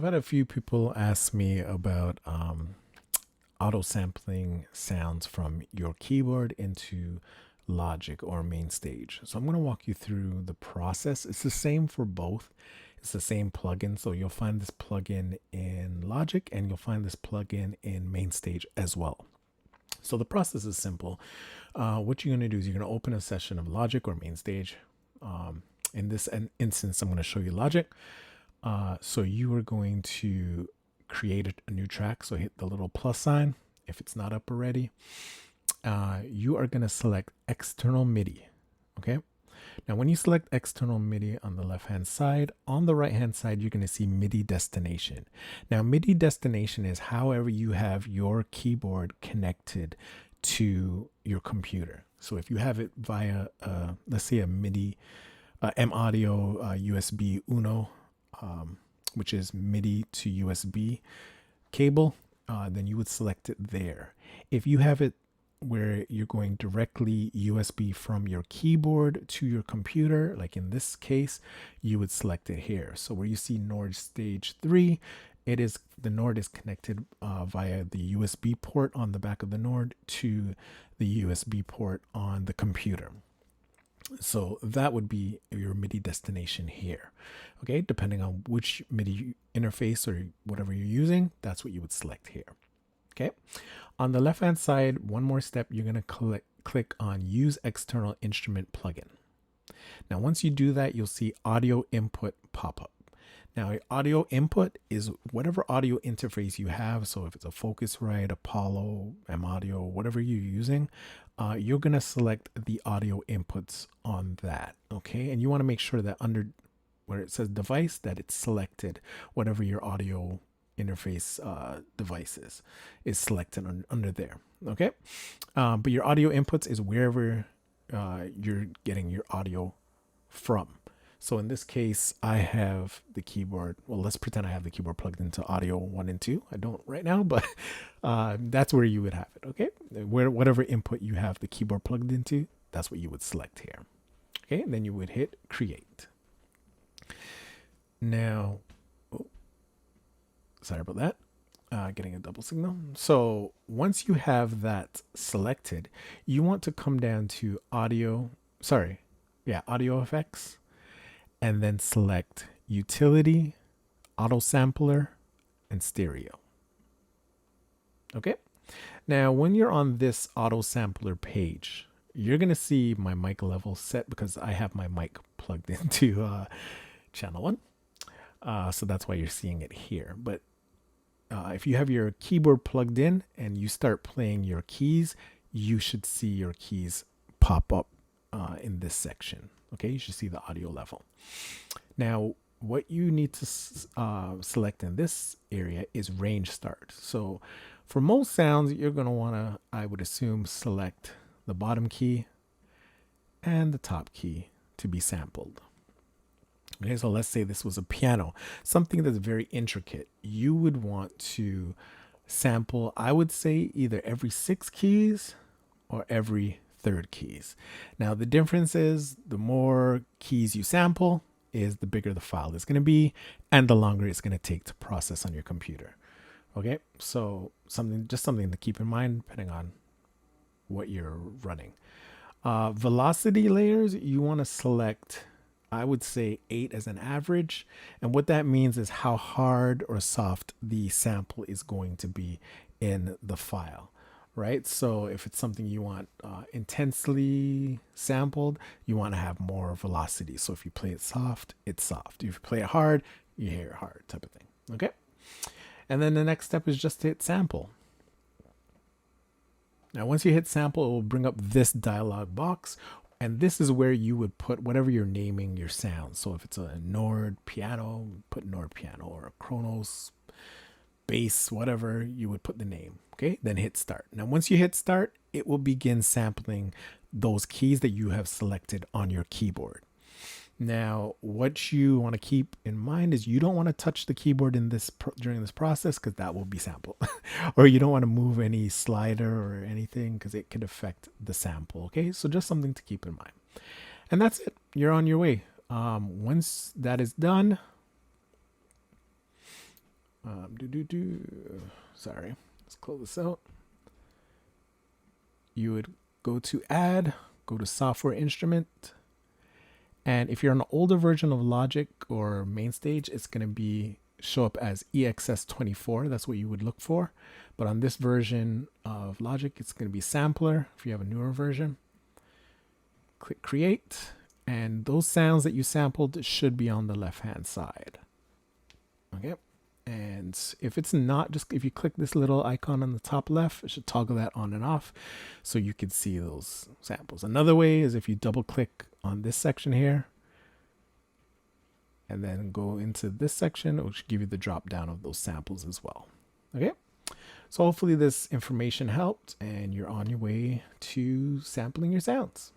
I've had a few people ask me about auto sampling sounds from your keyboard into Logic or MainStage. So I'm going to walk you through the process. It's the same for both. It's the same plugin. So you'll find this plugin in Logic and you'll find this plugin in MainStage as well. So the process is simple. What you're going to do is you're going to open a session of Logic or MainStage. In this instance, I'm going to show you Logic. So you are going to create a new track. So hit the little plus sign if it's not up already. You are going to select external MIDI. Okay. Now, when you select external MIDI on the left hand side, on the right hand side, you're going to see Midi Destination. Now, Midi Destination is however you have your keyboard connected to your computer. So if you have it via, let's say, a MIDI M Audio USB Uno, which is MIDI to USB cable, then you would select it there. If you have it where you're going directly USB from your keyboard to your computer, like in this case, you would select it here. So where you see Nord Stage 3, the Nord is connected via the USB port on the back of the Nord to the USB port on the computer. So that would be your MIDI destination here. Okay, depending on which MIDI interface or whatever you're using, that's what you would select here. Okay, on the left hand side, one more step, you're going to click on Use External Instrument Plugin. Now, once you do that, you'll see Audio Input pop up. Now, audio input is whatever audio interface you have. So if it's a Focusrite, Apollo, M Audio, whatever you're using, you're going to select the audio inputs on that. Okay. And you want to make sure that under where it says device, that it's selected whatever your audio interface device is selected under there. Okay. But your audio inputs is wherever you're getting your audio from. So in this case, I have the keyboard. Well, let's pretend I have the keyboard plugged into audio 1 and 2. I don't right now, but that's where you would have it. Okay. Whatever input you have the keyboard plugged into, that's what you would select here. Okay. And then you would hit create. Now, sorry about that. Getting a double signal. So once you have that selected, you want to come down to audio effects, and then select utility, AutoSampler, and stereo. Okay. Now, when you're on this AutoSampler page, you're going to see my mic level set because I have my mic plugged into channel 1. So that's why you're seeing it here. But if you have your keyboard plugged in and you start playing your keys, you should see your keys pop up in this section. Okay, you should see the audio level. Now, what you need to select in this area is range start. So for most sounds, you're going to want to, I would assume, select the bottom key and the top key to be sampled. Okay, so let's say this was a piano, something that's very intricate. You would want to sample, I would say, either every 6 keys or every 3rd keys. Now, the difference is the more keys you sample is the bigger the file is going to be and the longer it's going to take to process on your computer. Okay, so something to keep in mind depending on what you're running. Velocity layers, you want to select, I would say, 8 as an average. And what that means is how hard or soft the sample is going to be in the file. Right. So if it's something you want intensely sampled, you want to have more velocity. So if you play it soft, it's soft. If you play it hard, you hear it hard type of thing. Okay. And then the next step is just to hit sample. Now, once you hit sample, it will bring up this dialog box. And this is where you would put whatever you're naming your sound. So if it's a Nord piano, put Nord piano, or a Kronos bass, whatever, you would put the name. Okay, then hit start. Now, once you hit start, it will begin sampling those keys that you have selected on your keyboard. Now, what you want to keep in mind is you don't want to touch the keyboard during this process because that will be sampled. Or you don't want to move any slider or anything because it could affect the sample. Okay, so just something to keep in mind. And that's it. You're on your way. Once that is done, Sorry, let's close this out. You would go to add, go to software instrument. And if you're on an older version of Logic or MainStage, it's going to be show up as EXS24. That's what you would look for. But on this version of Logic, it's going to be Sampler if you have a newer version. Click Create, and those sounds that you sampled should be on the left-hand side. Okay. And if it's not, just if you click this little icon on the top left, it should toggle that on and off so you can see those samples. Another way is if you double click on this section here and then go into this section, it will give you the drop down of those samples as well. Okay, so hopefully this information helped and you're on your way to sampling your sounds.